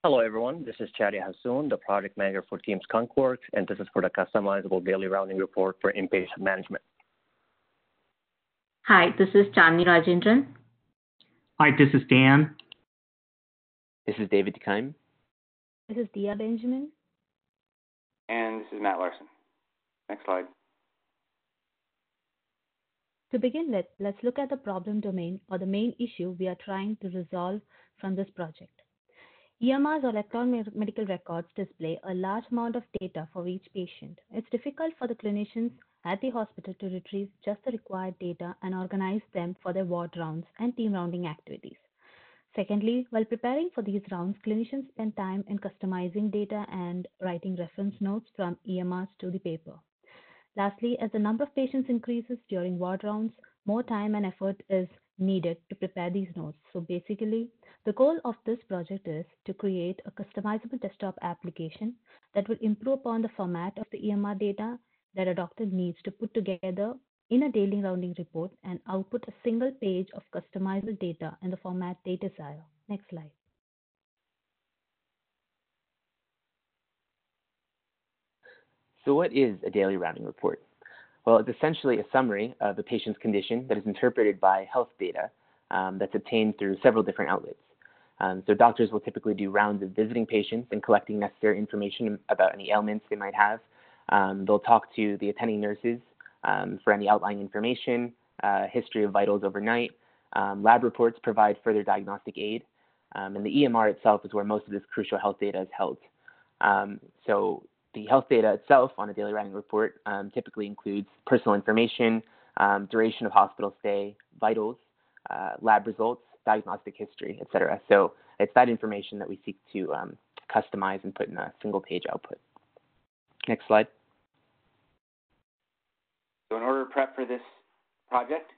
Hello, everyone. This is Chadi Hassoun, the project manager for Team Skunkworks, and this is for the customizable daily rounding report for inpatient management. Hi, this is Chandni Rajendran. Hi, this is Dan. This is David DeKime. This is Dia Benjamin. And this is Matt Larson. Next slide. To begin with, let's look at the problem domain or the main issue we are trying to resolve from this project. EMRs or electronic medical records display a large amount of data for each patient. It's difficult for the clinicians at the hospital to retrieve just the required data and organize them for their ward rounds and team rounding activities. Secondly, while preparing for these rounds, clinicians spend time in customizing data and writing reference notes from EMRs to the paper. Lastly, as the number of patients increases during ward rounds, more time and effort is needed to prepare these notes. So basically, the goal of this project is to create a customizable desktop application that will improve upon the format of the EMR data that a doctor needs to put together in a daily rounding report and output a single page of customizable data in the format they desire. Next slide. So what is a daily rounding report? Well, it's essentially a summary of the patient's condition that is interpreted by health data that's obtained through several different outlets. So doctors will typically do rounds of visiting patients and collecting necessary information about any ailments they might have. They'll talk to the attending nurses for any outlying information, history of vitals overnight. Lab reports provide further diagnostic aid. And the EMR itself is where most of this crucial health data is held. So the health data itself on a daily rounding report typically includes personal information, duration of hospital stay, vitals, lab results, diagnostic history, etc. So it's that information that we seek to customize and put in a single page output. Next slide. So in order to prep for this project,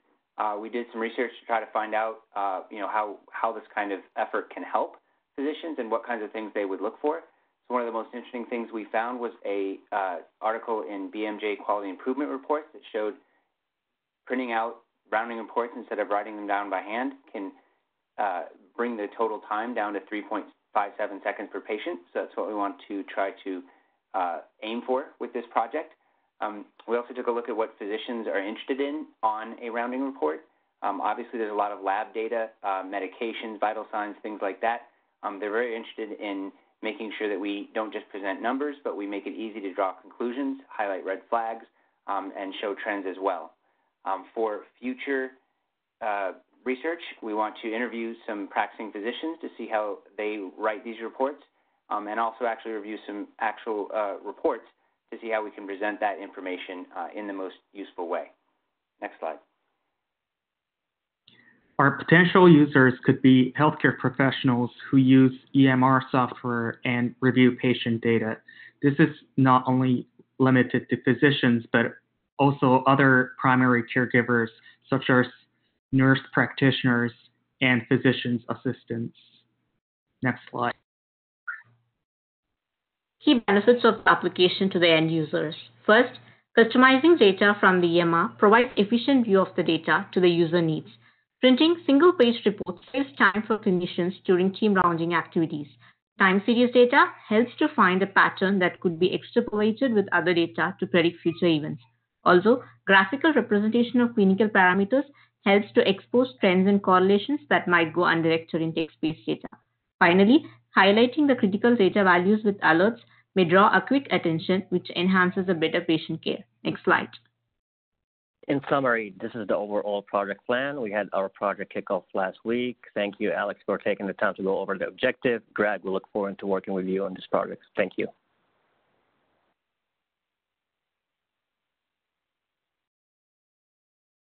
we did some research to try to find out, how this kind of effort can help physicians and what kinds of things they would look for. So one of the most interesting things we found was a article in BMJ Quality Improvement Reports that showed printing out rounding reports instead of writing them down by hand can bring the total time down to 3.57 seconds per patient. So that's what we want to try to aim for with this project. We also took a look at what physicians are interested in on a rounding report. Obviously, there's a lot of lab data, medications, vital signs, things like that. They're very interested in making sure that we don't just present numbers, but we make it easy to draw conclusions, highlight red flags, and show trends as well. For future research, we want to interview some practicing physicians to see how they write these reports, and also actually review some actual reports to see how we can present that information in the most useful way. Next slide. Our potential users could be healthcare professionals who use EMR software and review patient data. This is not only limited to physicians, but also other primary caregivers, such as nurse practitioners and physician's assistants. Next slide. Key benefits of the application to the end users. First, customizing data from the EMR provides efficient view of the data to the user needs. Printing single-page reports saves time for clinicians during team rounding activities. Time series data helps to find a pattern that could be extrapolated with other data to predict future events. Also, graphical representation of clinical parameters helps to expose trends and correlations that might go undirected in text-based data. Finally, highlighting the critical data values with alerts may draw a quick attention, which enhances a better patient care. Next slide. In summary, this is the overall project plan. We had our project kickoff last week. Thank you, Alex, for taking the time to go over the objective. Greg, we look forward to working with you on this project. Thank you.